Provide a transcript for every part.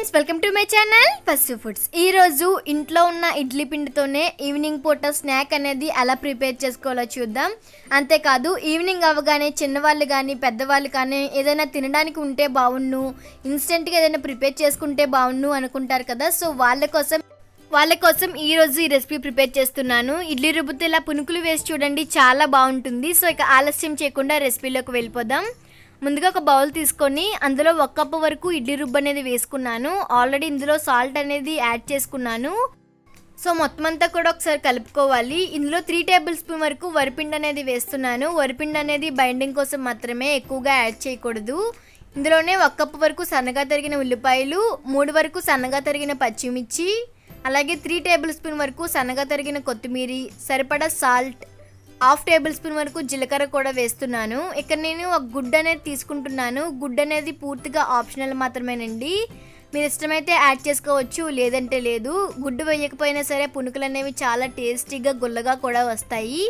Friends, welcome to my channel first foods. ఈరోజు ఇంట్లో ఉన్న ఇడ్లీ పిండితోనే ఈవినింగ్ పూట స్నాక్ అనేది ఎలా ప్రిపేర్ చేసుకోవాలో చూద్దాం. అంతేకాదు ఈవినింగ్ అవగానే చిన్నవాళ్ళు కానీ పెద్దవాళ్ళు కానీ ఏదైనా తినడానికి ఉంటే బాగుండు, ఇన్స్టెంట్గా ఏదైనా ప్రిపేర్ చేసుకుంటే బాగుండు అనుకుంటారు కదా. సో వాళ్ళ కోసం ఈరోజు ఈ రెసిపీ ప్రిపేర్ చేస్తున్నాను. ఇడ్లీ రుబ్బుతో ఇలా పునుకులు వేసి చూడండి, చాలా బాగుంటుంది. సో ఇక ఆలస్యం చేయకుండా రెసిపీలోకి వెళ్ళిపోదాం. ముందుగా ఒక బౌల్ తీసుకొని అందులో 1 కప్పు వరకు ఇడ్లీ రుబ్బు అనేది వేసుకున్నాను. ఆల్రెడీ ఇందులో సాల్ట్ అనేది యాడ్ చేసుకున్నాను. సో మొత్తం అంతా కూడా ఒకసారి కలుపుకోవాలి. ఇందులో 3 టేబుల్ స్పూన్ వరకు వరిపిండి అనేది వేస్తున్నాను. వరిపిండి అనేది బైండింగ్ కోసం మాత్రమే, ఎక్కువగా యాడ్ చేయకూడదు. ఇందులోనే 1 కప్పు వరకు సన్నగా తరిగిన ఉల్లిపాయలు, 3 వరకు సన్నగా తరిగిన పచ్చిమిర్చి, అలాగే 3 టేబుల్ స్పూన్ వరకు సన్నగా తరిగిన కొత్తిమీర, సరిపడా సాల్ట్, 1/2 టేబుల్ స్పూన్ వరకు జీలకర్ర కూడా వేస్తున్నాను. ఇక్కడ నేను ఒక గుడ్డు అనేది తీసుకుంటున్నాను. గుడ్డు అనేది పూర్తిగా ఆప్షనల్ మాత్రమేనండి. మీరు ఇష్టమైతే యాడ్ చేసుకోవచ్చు, లేదంటే లేదు. గుడ్డు వేయకపోయినా సరే పునుకులు అనేవి చాలా టేస్టీగా గుల్లగా కూడా వస్తాయి.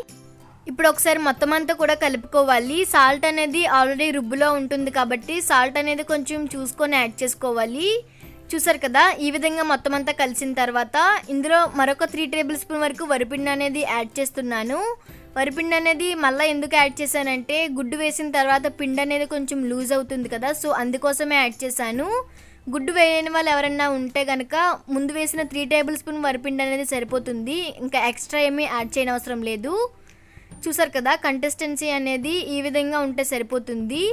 ఇప్పుడు ఒకసారి మొత్తం అంతా కూడా కలుపుకోవాలి. సాల్ట్ అనేది ఆల్రెడీ రుబ్బులో ఉంటుంది కాబట్టి సాల్ట్ అనేది కొంచెం చూసుకొని యాడ్ చేసుకోవాలి. చూసారు కదా, ఈ విధంగా మొత్తం అంతా కలిసిన తర్వాత ఇందులో మరొక 3 టేబుల్ స్పూన్ వరకు వరిపిండి అనేది యాడ్ చేస్తున్నాను. వరిపిండి అనేది మళ్ళీ ఎందుకు యాడ్ చేశానంటే గుడ్డు వేసిన తర్వాత పిండి అనేది కొంచెం లూజ్ అవుతుంది కదా, సో అందుకోసమే యాడ్ చేశాను. గుడ్డు వేయని వాళ్ళు ఎవరన్నా ఉంటే కనుక ముందు వేసిన 3 టేబుల్ స్పూన్ వరిపిండి అనేది సరిపోతుంది. ఇంకా ఎక్స్ట్రా ఏమీ యాడ్ చేయనవసరం లేదు. చూసారు కదా, కన్సిస్టెన్సీ అనేది ఈ విధంగా ఉంటే సరిపోతుంది.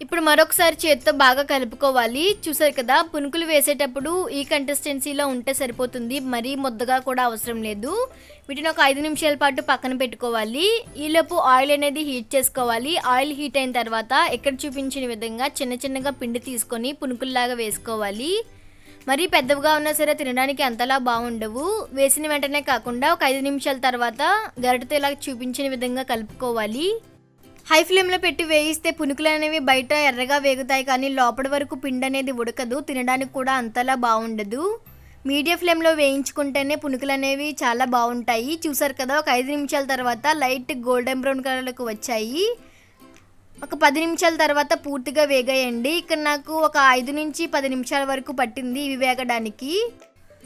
ఇప్పుడు మరొకసారి చేతితో బాగా కలుపుకోవాలి. చూసారు కదా, పునుకులు వేసేటప్పుడు ఈ కన్సిస్టెన్సీలో ఉంటే సరిపోతుంది, మరీ ముద్దగా కూడా అవసరం లేదు. వీటిని ఒక 5 నిమిషాల పాటు పక్కన పెట్టుకోవాలి. ఈలోపు ఆయిల్ అనేది హీట్ చేసుకోవాలి. ఆయిల్ హీట్ అయిన తర్వాత ఇక్కడ చూపించిన విధంగా చిన్నగా పిండి తీసుకొని పునుకుల్లాగా వేసుకోవాలి. మరీ పెద్దవిగా ఉన్నా సరే తినడానికి అంతలా బాగుండవు. వేసిన వెంటనే కాకుండా ఒక 5 నిమిషాల తర్వాత గరిటెతో ఇలా చూపించిన విధంగా కలుపుకోవాలి. హై ఫ్లేమ్లో పెట్టి వేయిస్తే పునుకులు అనేవి బయట ఎర్రగా వేగుతాయి, కానీ లోపల వరకు పిండి అనేది ఉడకదు, తినడానికి కూడా అంతలా బాగుండదు. మీడియం ఫ్లేమ్లో వేయించుకుంటేనే పునుకులు అనేవి చాలా బాగుంటాయి. చూసారు కదా, ఒక 5 నిమిషాల తర్వాత లైట్ గోల్డెన్ బ్రౌన్ కలర్లోకి వచ్చాయి. ఒక 10 నిమిషాల తర్వాత పూర్తిగా వేగాయండి. ఇక్కడ నాకు ఒక 5 నుంచి 10 నిమిషాల వరకు పట్టింది ఇవి వేగడానికి.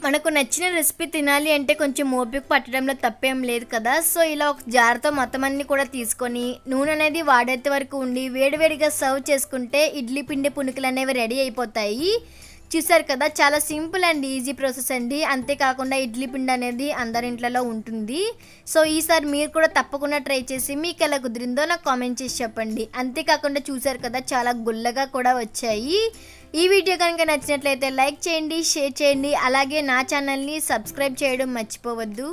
మనకు నచ్చిన రెసిపీ తినాలి అంటే కొంచెం ఓపిక పట్టడంలో తప్పేం లేదు కదా. సో ఇలా ఒక జార్తో మొత్తం అన్ని కూడా తీసుకొని నూనె అనేది వాడేంత వరకు ఉండి వేడివేడిగా సర్వ్ చేసుకుంటే ఇడ్లీ పిండి పునుకులు అనేవి రెడీ అయిపోతాయి. చూసారు కదా, చాలా సింపుల్ అండ్ ఈజీ ప్రాసెస్ అండి. అంతేకాకుండా ఇడ్లీ పిండి అనేది అందరి ఇంట్లలో ఉంటుంది. సో ఈసారి మీరు కూడా తప్పకుండా ట్రై చేసి మీకు ఎలా కుదిరిందో నాకు కామెంట్ చేసి చెప్పండి. అంతేకాకుండా చూసారు కదా, చాలా గుల్లగా కూడా వచ్చాయి. ఈ వీడియో కనుక నచ్చినట్లయితే లైక్ చేయండి, షేర్ చేయండి, అలాగే నా ఛానల్ని సబ్స్క్రైబ్ చేయడం మర్చిపోవద్దు.